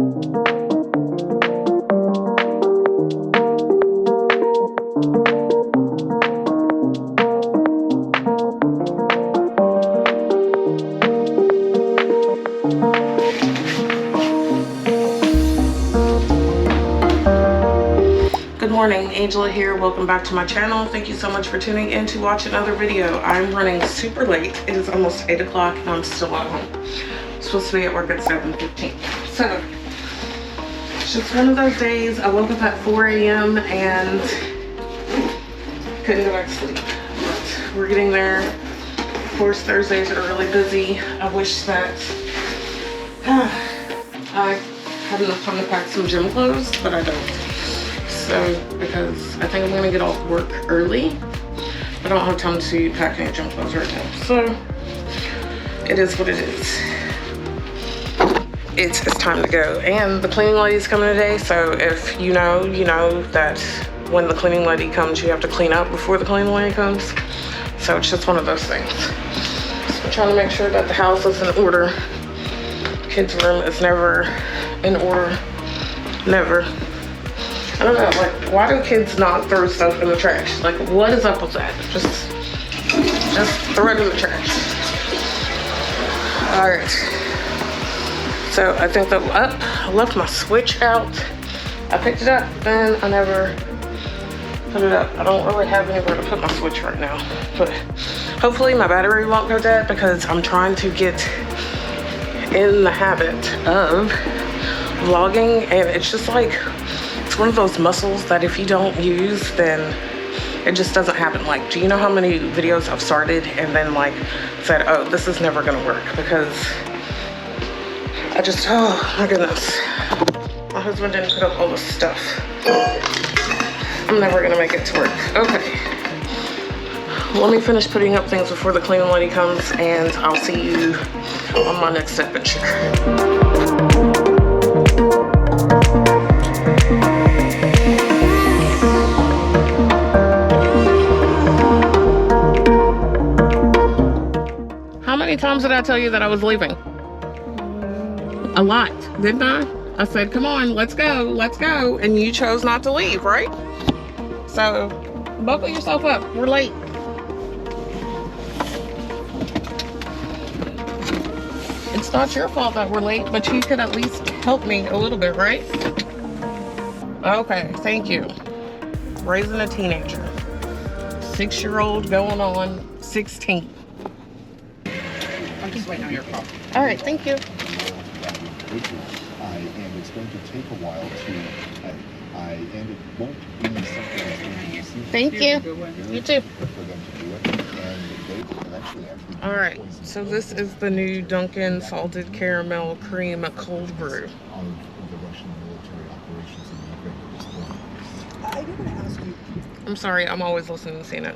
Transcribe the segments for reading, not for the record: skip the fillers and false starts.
Good morning, Angela here. Welcome back to my channel. Thank you so much for tuning in to watch another video. I'm running super late. It is almost 8 o'clock and I'm still at home. I'm supposed to be at work at 7:15. So, it's just one of those days. I woke up at 4 a.m. and couldn't go back to sleep. But we're getting there. Of course, Thursdays are really busy. I wish that I had enough time to pack some gym clothes, but I don't. So, because I think I'm gonna get off work early, I don't have time to pack any gym clothes right now. So, it is what it is. It's time to go. And the cleaning lady's coming today, so if you know that when the cleaning lady comes, you have to clean up before the cleaning lady comes. So it's just one of those things. So I'm trying to make sure that the house is in order. Kids' room is never in order. Never. I don't know, like, why do kids not throw stuff in the trash? Like, what is up with that? Just throw it in the trash. All right. So I think that I left my switch out. I picked it up, then I never put it up. I don't really have anywhere to put my switch right now. But hopefully my battery won't go dead because I'm trying to get in the habit of vlogging, and it's just like, it's one of those muscles that if you don't use, then it just doesn't happen. Like, do you know how many videos I've started and then like said, oh, this is never gonna work because I just, oh my goodness. My husband didn't put up all this stuff. I'm never gonna make it to work. Okay. Let me finish putting up things before the cleaning lady comes, and I'll see you on my next adventure. How many times did I tell you that I was leaving? A lot, didn't I? I said, come on, let's go, and you chose not to leave, right? So, buckle yourself up, we're late. It's not your fault that we're late, but you could at least help me a little bit, right? Okay, thank you. Raising a teenager. 6-year-old going on 16. I'm just waiting on your call. All right, thank you. And it's going to take a while to, and it won't be something that's going to be easy. Thank you. You too. For them to do it, and they will actually All right, so this is the new Dunkin salted caramel cream cold brew. Of the Russian military operations in Ukraine at this point. I do want to ask you. I'm sorry, I'm always listening to CNN.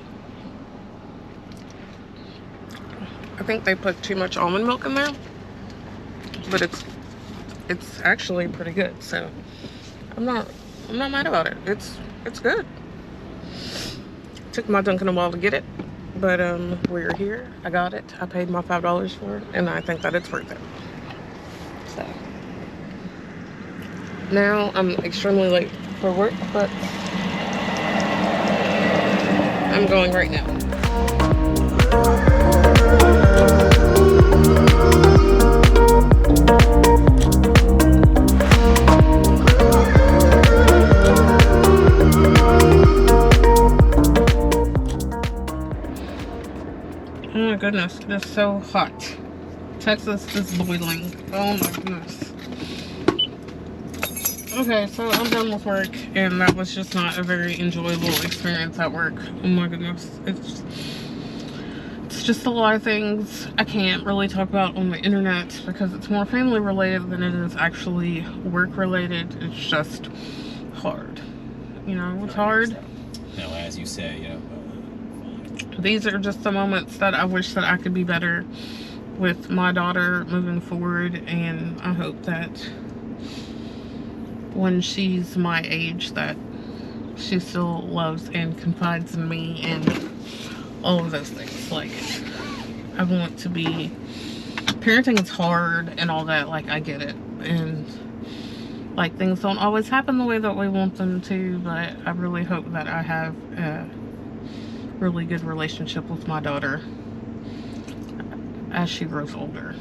I think they put too much almond milk in there, but it's actually pretty good. So I'm not mad about it. It's good. Took my Dunkin a while to get it, but we're here. I got it. I paid my $5 for it, and I think that it's worth it. So now I'm extremely late for work, but I'm going right now. Oh my goodness, it is so hot. Texas is boiling. Oh my goodness. Okay, so I'm done with work, and that was just not a very enjoyable experience at work. Oh my goodness. It's just a lot of things I can't really talk about on the internet because it's more family related than it is actually work related. It's just hard. You know, it's hard. No, as you say, you know. These are just the moments that I wish that I could be better with my daughter moving forward, and I hope that when she's my age that she still loves and confides in me and all of those things. Like, I want to be, parenting is hard and all that, like, I get it, and Like, things don't always happen the way that we want them to, but I really hope that I have a really good relationship with my daughter as she grows older.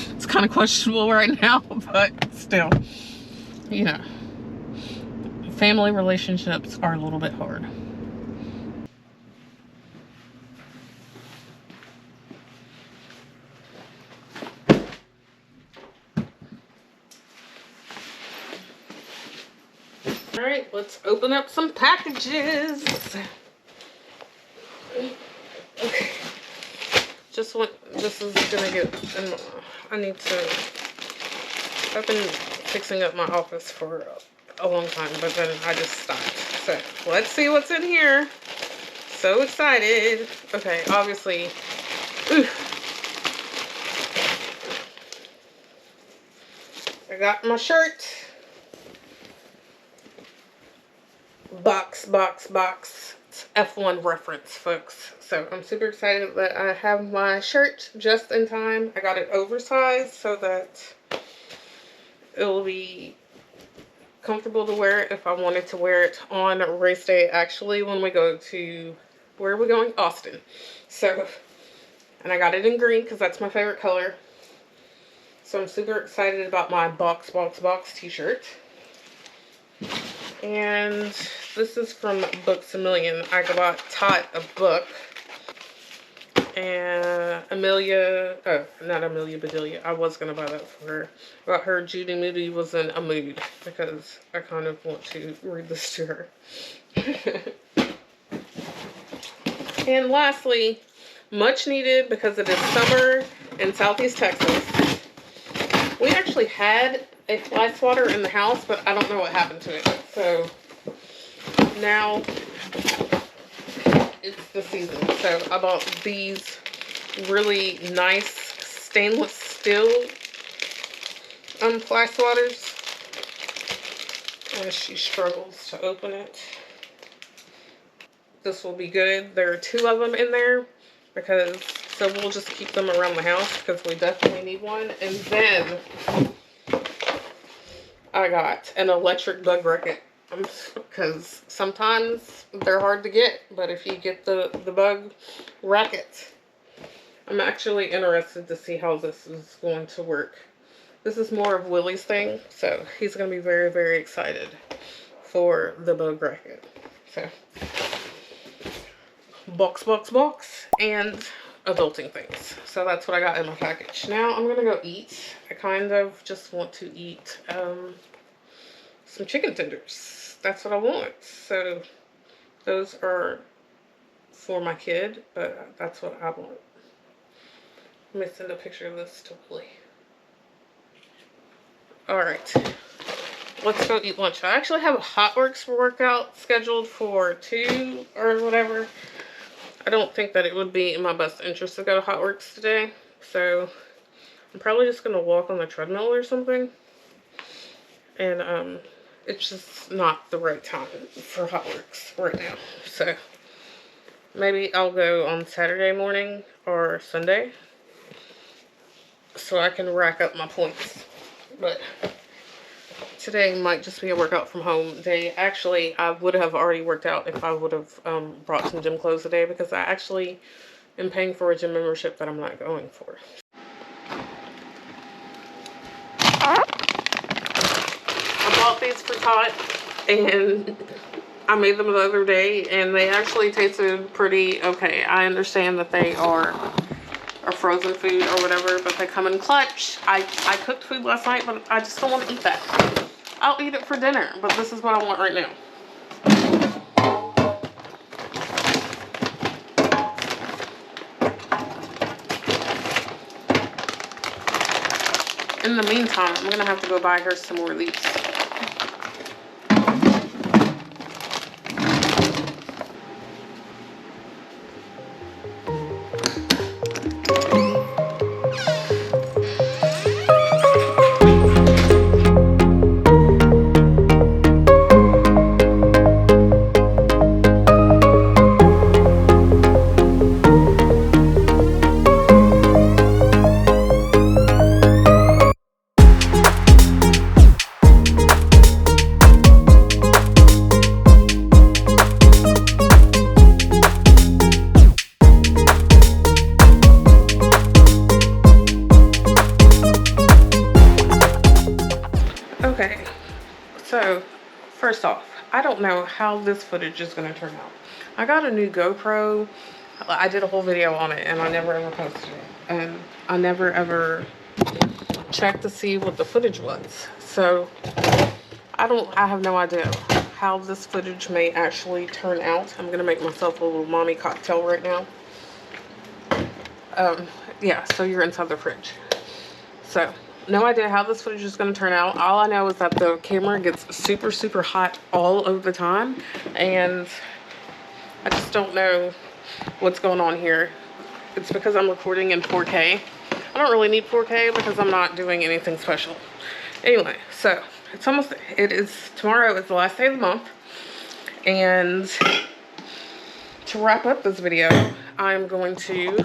It's kind of questionable right now, but still, you know, family relationships are a little bit hard. All right, let's open up some packages. Okay. This is gonna get, I've been fixing up my office for a long time, but then I just stopped. So, let's see what's in here. So excited. Okay, obviously, I got my shirt. Box. It's F1 reference, folks. So I'm super excited that I have my shirt just in time. I got it oversized so that it will be comfortable to wear it if I wanted to wear it on race day, actually, when we go to, where are we going? Austin. So, and I got it in green because that's my favorite color. So I'm super excited about my box t-shirt. And this is from Books A Million. I taught a book. And not Amelia Bedelia. I was going to buy that for her. About her Judy Moody was in a mood because I kind of want to read this to her. And lastly, much needed because it is summer in Southeast Texas. We actually had a fly swatter in the house, but I don't know what happened to it. So now it's the season. So I bought these really nice stainless steel fly swatters. And she struggles to open it. This will be good. There are 2 of them in there so we'll just keep them around the house because we definitely need one. And then I got an electric bug racket because sometimes they're hard to get, but if you get the bug racket, I'm actually interested to see how this is going to work. This is more of Willie's thing, so he's going to be very, very excited for the bug racket. So, box, and adulting things. So that's what I got in my package. Now I'm going to go eat. I kind of just want to eat some chicken tenders. That's what I want. So those are for my kid, but that's what I want. Let me send a picture of this to Willie. Alright. Let's go eat lunch. I actually have a HotWorks workout scheduled for 2 or whatever. I don't think that it would be in my best interest to go to HotWorks today. So I'm probably just going to walk on the treadmill or something. And it's just not the right time for HotWorks right now. So maybe I'll go on Saturday morning or Sunday so I can rack up my points. But today might just be a workout from home day. Actually, I would have already worked out if I would have brought some gym clothes today, because I actually am paying for a gym membership that I'm not going for. I bought these for Tot, and I made them the other day, and they actually tasted pretty okay. I understand that they are frozen food or whatever, but they come in clutch. I cooked food last night, but I just don't want to eat that. I'll eat it for dinner, but this is what I want right now. In the meantime, I'm gonna have to go buy her some more of these. Okay, so first off, I don't know how this footage is going to turn out. I got a new GoPro. I did a whole video on it and I never ever posted it. And I never ever checked to see what the footage was. So I have no idea how this footage may actually turn out. I'm going to make myself a little mommy cocktail right now. Yeah, so you're inside the fridge. So, no idea how this footage is going to turn out. All I know is that the camera gets super, super hot all of the time. And I just don't know what's going on here. It's because I'm recording in 4K. I don't really need 4K because I'm not doing anything special. Anyway, so tomorrow is the last day of the month. And to wrap up this video, I'm going to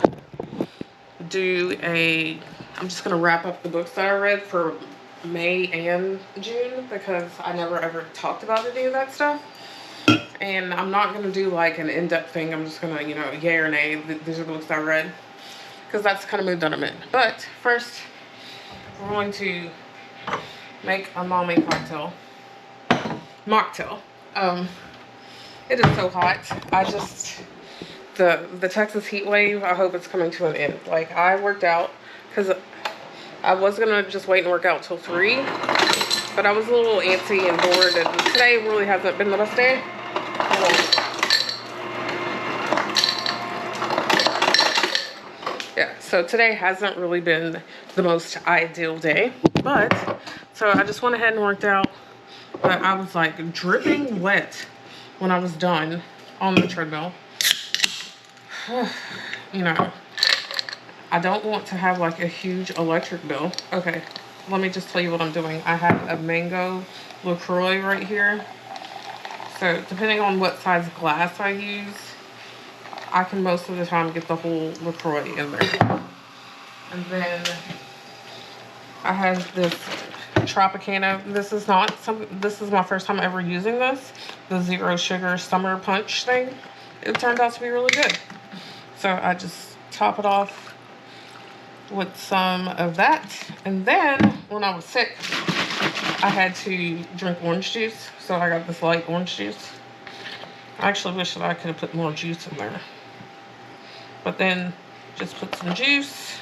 I'm just going to wrap up the books that I read for May and June because I never ever talked about any of that stuff. And I'm not going to do like an in-depth thing. I'm just going to, yay or nay, these are books I read. Because that's the kind of mood that I'm in. But first, we're going to make a mommy cocktail. Mocktail. It is so hot. The Texas heat wave, I hope it's coming to an end. Like, I worked out because I was going to just wait and work out till 3. But I was a little antsy and bored. And today really hasn't been the best day. Yeah, so today hasn't really been the most ideal day. But, so I just went ahead and worked out. But I was like dripping wet when I was done on the treadmill. I don't want to have like a huge electric bill. Okay, let me just tell you what I'm doing. I have a mango LaCroix right here. So depending on what size glass I use, I can most of the time get the whole LaCroix in there. And then I have this Tropicana. This is my first time ever using this. The zero sugar summer punch thing. It turned out to be really good. So I just top it off with some of that. And then when I was sick, I had to drink orange juice. So I got this light orange juice. I actually wish that I could have put more juice in there. But then just put some juice,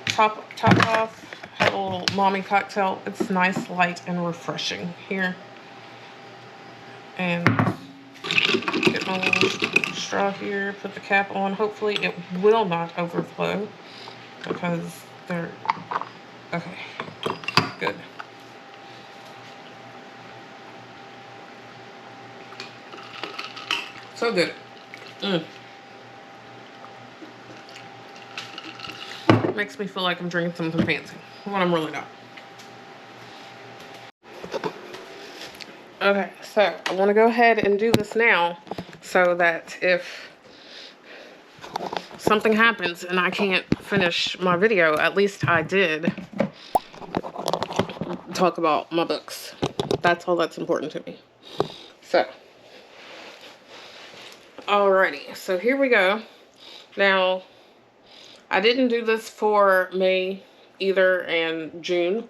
top it off, have a little mommy cocktail. It's nice, light, and refreshing here. And get my little straw here, put the cap on. Hopefully it will not overflow because they're, okay, good. So good. Makes me feel like I'm drinking something fancy when I'm really not. Okay, so I want to go ahead and do this now so that if something happens and I can't finish my video, at least I did talk about my books. That's all that's important to me. So, alrighty, so here we go. Now, I didn't do this for May either and June.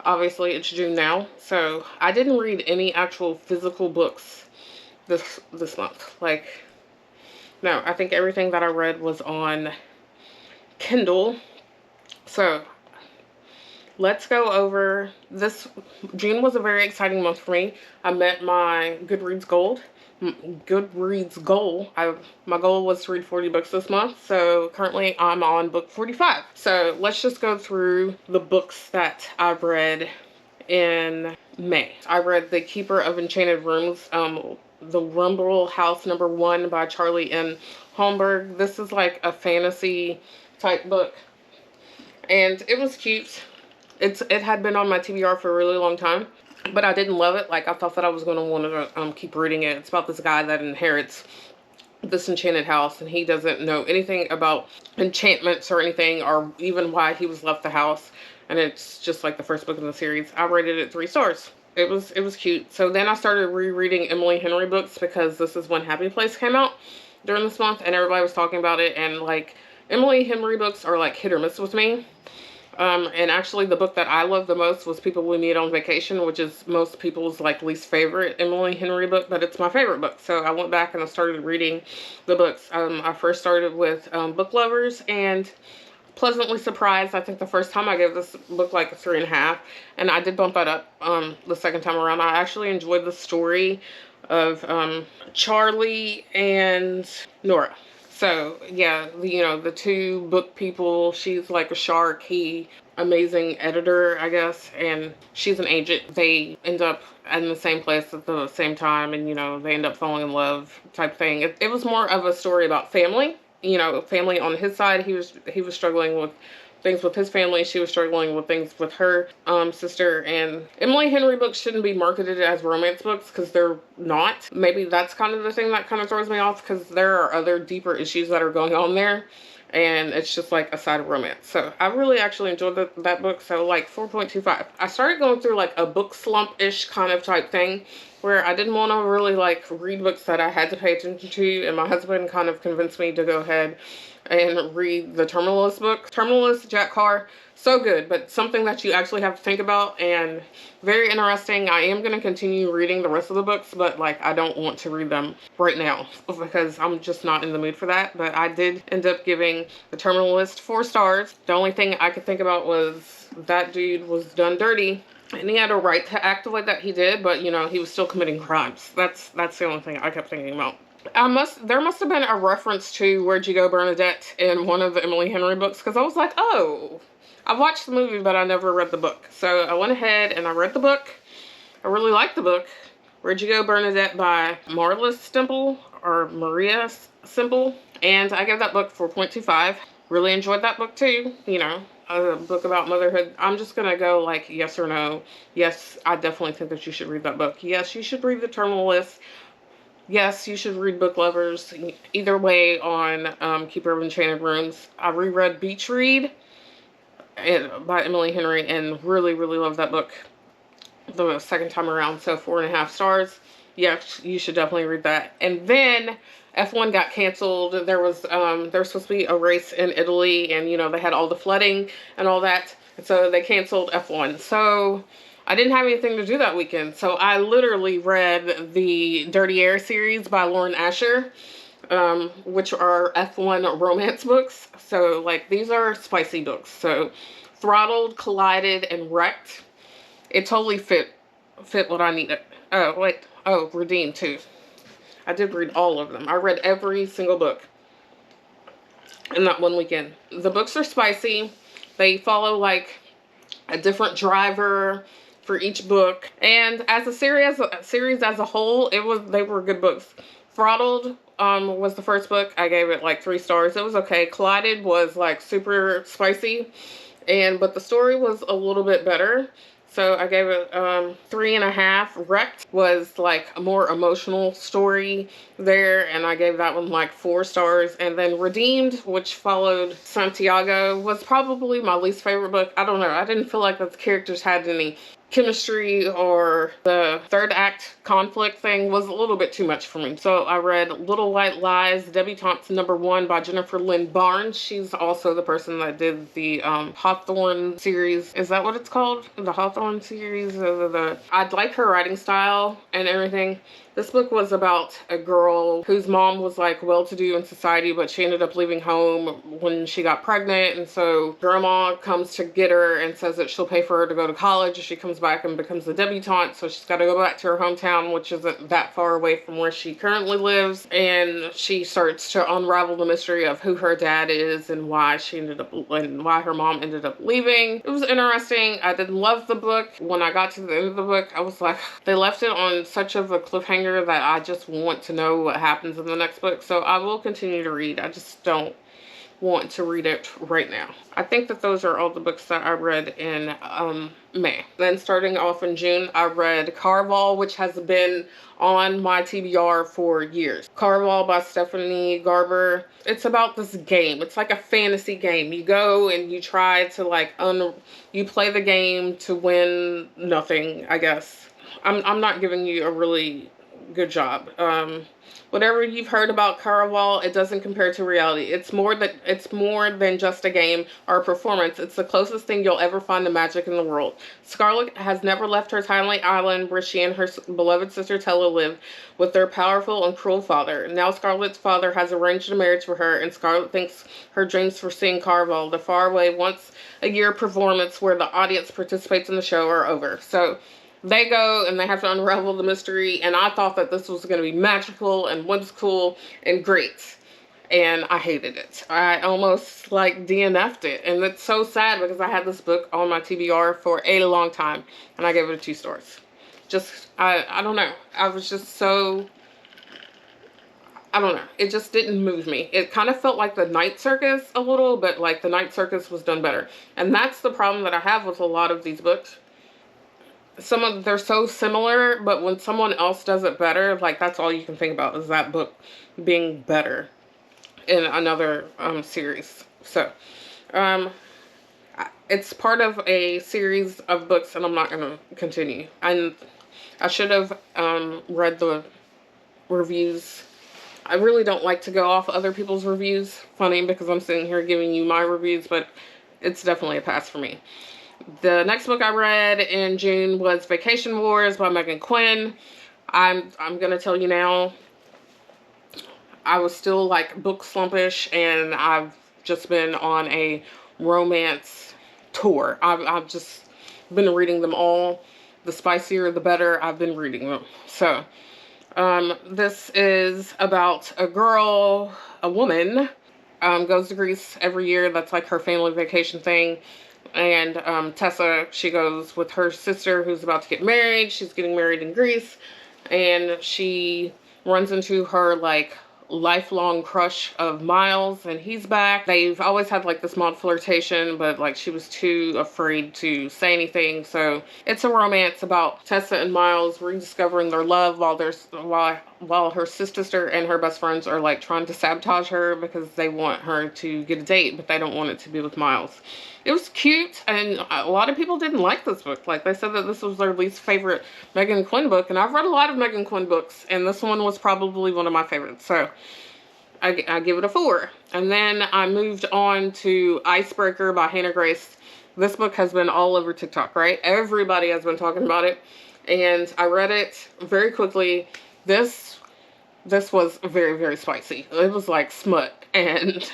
Obviously, it's June now. So, I didn't read any actual physical books this month. Like, no, I think everything that I read was on Kindle. So, let's go over this. June was a very exciting month for me. I met my Goodreads goal. My goal was to read 40 books this month, so currently I'm on book 45. So let's just go through the books that I've read in May. I read The Keeper of Enchanted Rooms, The Rumble House #1 by Charlie N. Holmberg. This is like a fantasy type book, and it was cute. It had been on my TBR for a really long time, but I didn't love it. Like, I thought that I was going to want to keep reading it. It's about this guy that inherits this enchanted house, and he doesn't know anything about enchantments or anything, or even why he was left the house. And it's just like the first book in the series. I rated it 3 stars. It was cute. So then I started rereading Emily Henry books because this is when Happy Place came out during this month, and everybody was talking about it. And like, Emily Henry books are like hit or miss with me. And actually the book that I loved the most was People We Meet on Vacation, which is most people's like least favorite Emily Henry book, but it's my favorite book. So I went back and I started reading the books. I first started with Book Lovers, and pleasantly surprised. I think the first time I gave this book like a 3.5, and I did bump that up the second time around. I actually enjoyed the story of Charlie and Nora. So yeah, the two book people. She's like a shark. He amazing editor, I guess, and she's an agent. They end up in the same place at the same time, and they end up falling in love type thing. It was more of a story about family. Family on his side. He was struggling with things with his family. She was struggling with things with her sister. And Emily Henry books shouldn't be marketed as romance books because they're not. Maybe that's kind of the thing that kind of throws me off, because there are other deeper issues that are going on there. And it's just like a side of romance. So I really actually enjoyed that book. So like 4.25. I started going through like a book slump-ish kind of type thing, where I didn't want to really like read books that I had to pay attention to. And my husband kind of convinced me to go ahead and read the Terminalist book. Terminalist, Jack Carr, so good, but something that you actually have to think about, and very interesting. I am going to continue reading the rest of the books, but like I don't want to read them right now because I'm just not in the mood for that. But I did end up giving the Terminalist 4 stars. The only thing I could think about was that dude was done dirty. And he had a right to act the way that he did, but he was still committing crimes. That's the only thing I kept thinking about. There must have been a reference to Where'd You Go, Bernadette in one of the Emily Henry books, because I was like, oh, I watched the movie, but I never read the book. So I went ahead and I read the book. I really liked the book. Where'd You Go, Bernadette by Marla Stemple, or Maria Semple. And I gave that book 4.25. Really enjoyed that book too, a book about motherhood. I'm just going to go like yes or no. Yes, I definitely think that you should read that book. Yes, you should read The Terminalist. Yes, you should read Book Lovers. Either way on Keeper of Enchanted Rooms. I reread Beach Read by Emily Henry and really, really love that book the second time around. So 4.5 stars. Yes, you should definitely read that. And then F1 got canceled. There was supposed to be a race in Italy, and they had all the flooding and all that. And so they canceled F1. So I didn't have anything to do that weekend. So I literally read the Dirty Air series by Lauren Asher, which are F1 romance books. So like these are spicy books. So Throttled, Collided, and Wrecked. It totally fit what I needed. Oh, wait. Oh, Redeemed too. I did read all of them. I read every single book in that one weekend. The books are spicy. They follow like a different driver for each book. And as a series as a whole, they were good books. Throttled was the first book. I gave it like 3 stars. It was okay. Collided was like super spicy, but the story was a little bit better. So I gave it 3.5. Wrecked was like a more emotional story there, and I gave that one like 4 stars. And then Redeemed, which followed Santiago, was probably my least favorite book. I don't know. I didn't feel like the characters had any chemistry, or the third act conflict thing was a little bit too much for me. So I read Little White Lies, Debutantes #1 by Jennifer Lynn Barnes. She's also the person that did the Hawthorne series. Is that what it's called? The Hawthorne series? I like her writing style and everything. This book was about a girl whose mom was like well-to-do in society, but she ended up leaving home when she got pregnant. And so grandma comes to get her and says that she'll pay for her to go to college if she comes back and becomes a debutante. So she's got to go back to her hometown, which isn't that far away from where she currently lives. And she starts to unravel the mystery of who her dad is and why her mom ended up leaving. It was interesting. I didn't love the book. When I got to the end of the book, I was like, they left it on such of a cliffhanger that I just want to know what happens in the next book. So I will continue to read. I just don't want to read it right now. I think that those are all the books that I read in May. Then starting off in June, I read Carval, which has been on my TBR for years. Carval by Stephanie Garber. It's about this game. It's like a fantasy game. You go and you try to like you play the game to win nothing, I guess. I'm not giving you a really good job. Whatever you've heard about Caraval, it doesn't compare to reality. It's more than just a game or a performance. It's the closest thing you'll ever find to magic in the world. Scarlet has never left her tiny island where she and her beloved sister Tella live with their powerful and cruel father. Now Scarlet's father has arranged a marriage for her, and Scarlet thinks her dreams for seeing Caraval, the faraway once-a-year performance where the audience participates in the show, are over. So they go and they have to unravel the mystery, and I thought that this was going to be magical and whimsical and great, and I hated it. I almost like DNF'd it, and it's so sad because I had this book on my TBR for a long time, and I gave it a 2 stars. Just, I don't know. I was just so, I don't know. It just didn't move me. It kind of felt like the Night Circus a little, but like the Night Circus was done better. And that's the problem that I have with a lot of these books. They're so similar, but when someone else does it better, like that's all you can think about is that book being better in another series. So it's part of a series of books, and I'm not going to continue. And I should have read the reviews. I really don't like to go off other people's reviews. Funny, because I'm sitting here giving you my reviews, but it's definitely a pass for me. The next book I read in June was Vacation Wars by Megan Quinn. I'm gonna tell you now, I was still like book slumpish, and I've just been on a romance tour. I've just been reading them all. The spicier the better, I've been reading them. So this is about a woman goes to Greece every year. That's like her family vacation thing. And Tessa, she goes with her sister who's about to get married. She's getting married in Greece, and she runs into her like lifelong crush of Miles, and he's back. They've always had like this mild flirtation, but like she was too afraid to say anything. So it's a romance about Tessa and Miles rediscovering their love while her sister and her best friends are like trying to sabotage her because they want her to get a date, but they don't want it to be with Miles. It was cute, and a lot of people didn't like this book. Like, they said that this was their least favorite Megan Quinn book, and I've read a lot of Megan Quinn books, and this one was probably one of my favorites, so I give it a 4. And then I moved on to Icebreaker by Hannah Grace. This book has been all over TikTok, right? Everybody has been talking about it, and I read it very quickly. This was very, very spicy. It was like smut. And,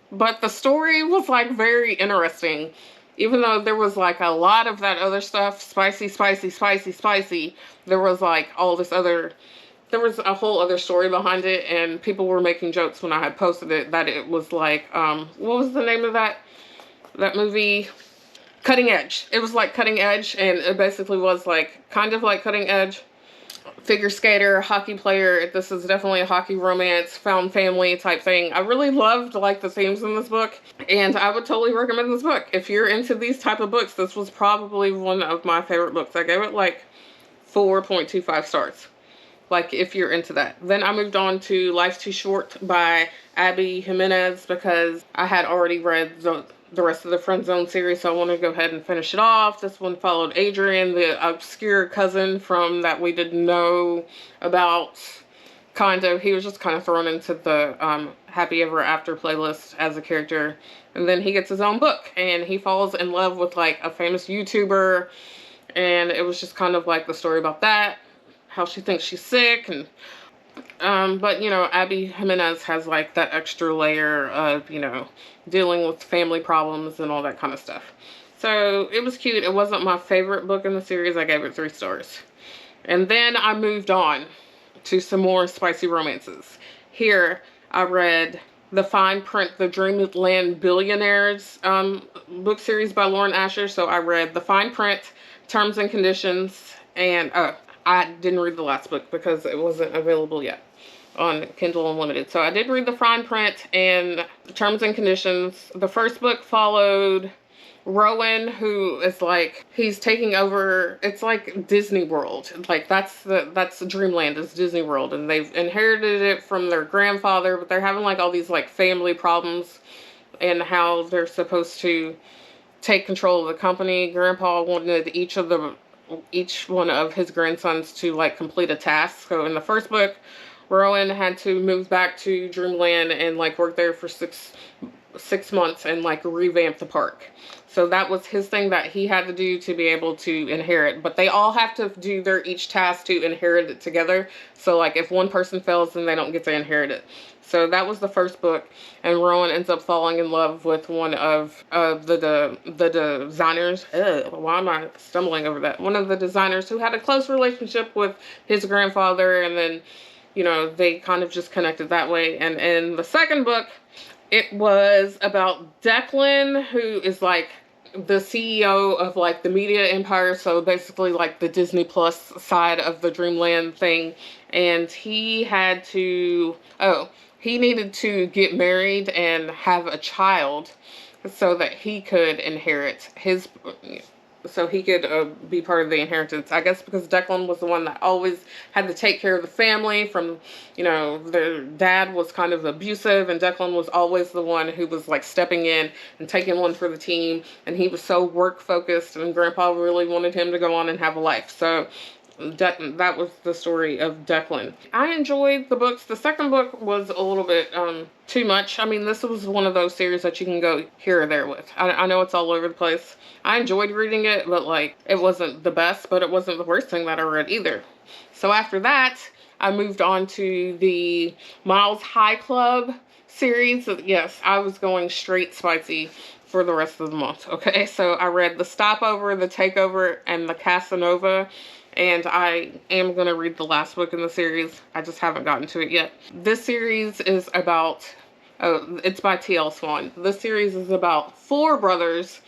but the story was like very interesting. Even though there was like a lot of that other stuff, spicy, there was like all this other, there was a whole other story behind it. And people were making jokes when I had posted it that it was like, what was the name of that movie? Cutting Edge. It was like Cutting Edge, and it basically was like, kind of like Cutting Edge. Figure skater, hockey player. This is definitely a hockey romance, found family type thing. I really loved like the themes in this book, and I would totally recommend this book. If you're into these type of books, this was probably one of my favorite books. I gave it like 4.25 stars. Like, if you're into that. Then I moved on to Life's Too Short by Abby Jimenez because I had already read the rest of the Friend Zone series, so I wanted to go ahead and finish it off. This one followed Adrian, the obscure cousin from that we didn't know about. Kind of, he was just kind of thrown into the Happy Ever After playlist as a character. And then he gets his own book, and he falls in love with like a famous YouTuber, and it was just kind of like the story about that, how she thinks she's sick, and but, you know, Abby Jimenez has, like, that extra layer of, you know, dealing with family problems and all that kind of stuff. So, it was cute. It wasn't my favorite book in the series. I gave it 3 stars. And then I moved on to some more spicy romances. Here, I read The Fine Print, The Dreamland Billionaires book series by Lauren Asher. So, I read The Fine Print, Terms and Conditions, and, I didn't read the last book because it wasn't available yet on Kindle Unlimited. So I did read the fine print and Terms and Conditions. The first book followed Rowan, who is like, he's taking over, it's like Disney World. Like that's Dreamland is Disney World, and they've inherited it from their grandfather, but they're having like all these like family problems and how they're supposed to take control of the company. Grandpa wanted each of the each one of his grandsons to like complete a task. So in the first book, Rowan had to move back to Dreamland and like work there for six months and like revamp the park. So that was his thing that he had to do to be able to inherit. But they all have to do their each task to inherit it together. So like if one person fails, then they don't get to inherit it. So that was the first book, and Rowan ends up falling in love with one of the designers. Why am I stumbling over that? One of the designers who had a close relationship with his grandfather, and then, you know, they kind of just connected that way. And in the second book, it was about Declan, who is like the CEO of like the media empire. So basically like the Disney Plus side of the Dreamland thing. And he had to, he needed to get married and have a child so that he could inherit his, so he could be part of the inheritance. I guess because Declan was the one that always had to take care of the family from, you know, their dad was kind of abusive, and Declan was always the one who was like stepping in and taking one for the team. And he was so work focused, and Grandpa really wanted him to go on and have a life. So that was the story of Declan. I enjoyed the books. The second book was a little bit too much. I mean, this was one of those series that you can go here or there with. I know it's all over the place. I enjoyed reading it, but like it wasn't the best, but it wasn't the worst thing that I read either. So after that, I moved on to the Miles High Club series. Yes, I was going straight spicy for the rest of the month. Okay, so I read The Stopover, The Takeover, and The Casanova. And I am going to read the last book in the series. I just haven't gotten to it yet. This series is about, it's by T.L. Swan. This series is about four brothers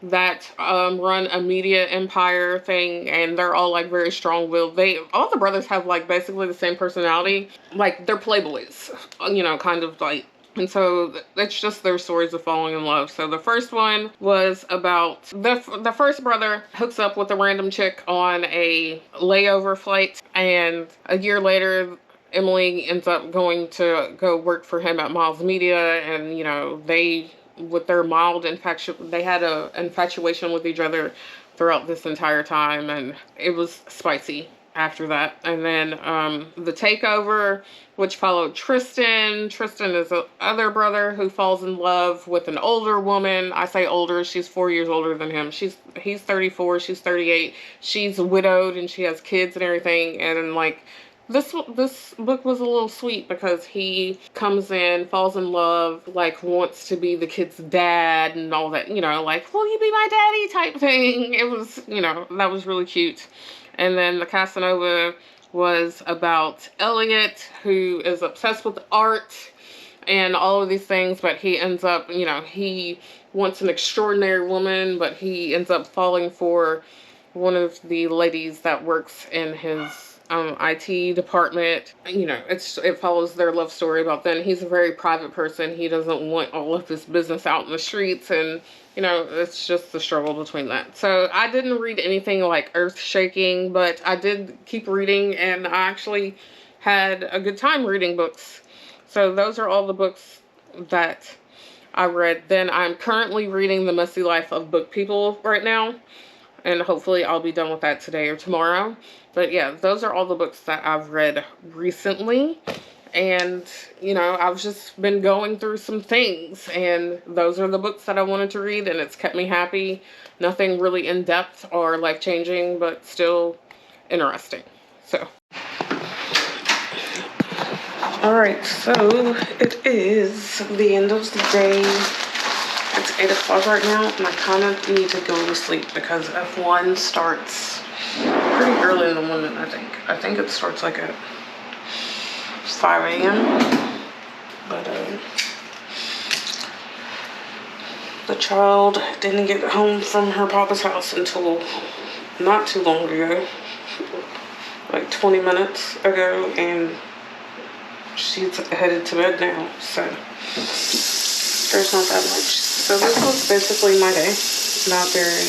that run a media empire thing, and they're all like very strong-willed. All the brothers have like basically the same personality. Like they're playboys, you know, kind of like. And so it's just their stories of falling in love. So the first one was about the first brother hooks up with a random chick on a layover flight. And a year later, Emily ends up going to go work for him at Miles Media. And, you know, with their mild infatuation, they had an infatuation with each other throughout this entire time. And it was spicy after that. And then The Takeover, which followed Tristan. Tristan is the other brother who falls in love with an older woman. I say older, she's 4 years older than him. He's 34, she's 38. She's widowed and she has kids and everything. And like this book was a little sweet because he comes in, falls in love, like wants to be the kid's dad and all that, you know, like, will you be my daddy type thing. It was, you know, that was really cute. And then The Casanova was about Elliot, who is obsessed with art and all of these things, but he ends up, you know, he wants an extraordinary woman, but he ends up falling for one of the ladies that works in his IT department. You know, it follows their love story about then. He's a very private person. He doesn't want all of this business out in the streets, and you know, it's just the struggle between that. So I didn't read anything like earth-shaking, but I did keep reading, and I actually had a good time reading books. So those are all the books that I read. Then I'm currently reading The Messy Life of Book People right now, and hopefully I'll be done with that today or tomorrow. But yeah, those are all the books that I've read recently. And, you know, I've just been going through some things, and those are the books that I wanted to read, and it's kept me happy. Nothing really in-depth or life-changing, but still interesting. So. Alright, so it is the end of the day. It's 8 o'clock right now, and I kind of need to go to sleep because F1 starts pretty early in the morning, I think. I think it starts like at 5 a.m. But the child didn't get home from her papa's house until not too long ago, like 20 minutes ago, and she's headed to bed now, so there's not that much. So this was basically my day. Not very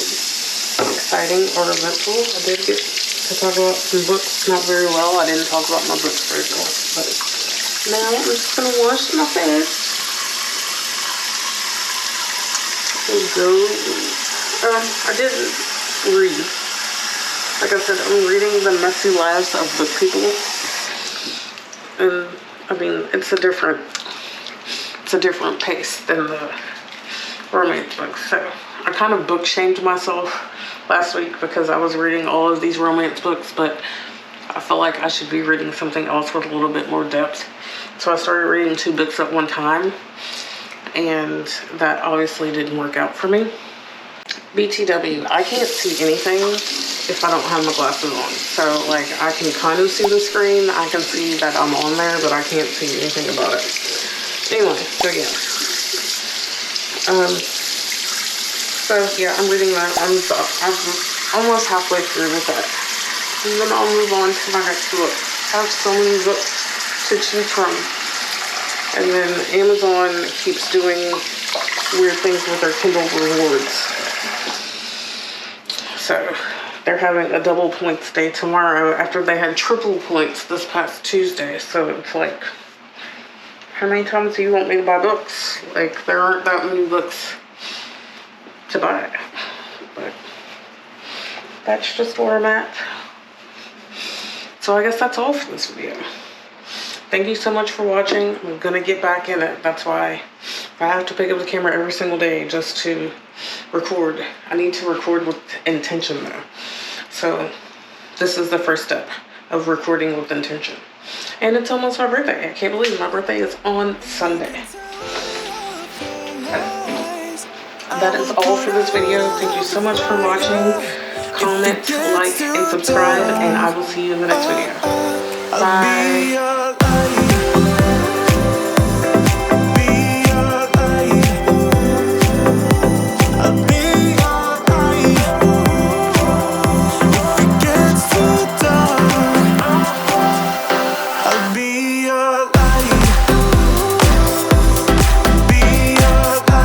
exciting or eventful. I did get to talk about some books, not very well. I didn't talk about my books very well, but now I'm just gonna wash my face. There we go. I didn't read. Like I said, I'm reading The Messy Lives of Book People. And I mean, it's a different pace than the romance books. So I kind of book shamed myself last week because I was reading all of these romance books, but I felt like I should be reading something else with a little bit more depth. So I started reading 2 books at one time, and that obviously didn't work out for me. BTW, I can't see anything if I don't have my glasses on. So, like, I can kind of see the screen. I can see that I'm on there, but I can't see anything about it. Anyway, so yeah. I'm reading that. I'm almost halfway through with that. And then I'll move on to my next book. I have so many books to choose from. And then Amazon keeps doing weird things with their Kindle rewards. So they're having a double points day tomorrow after they had triple points this past Tuesday. So it's like, how many times do you want me to buy books? Like, there aren't that many books to buy. But that's just where I'm at. So I guess that's all for this video. Thank you so much for watching. I'm gonna get back in it. That's why I have to pick up the camera every single day just to record. I need to record with intention though. So this is the first step of recording with intention. And it's almost my birthday. I can't believe my birthday is on Sunday. That is all for this video. Thank you so much for watching. Comment, like, and subscribe, and I will see you in the next video. Bye.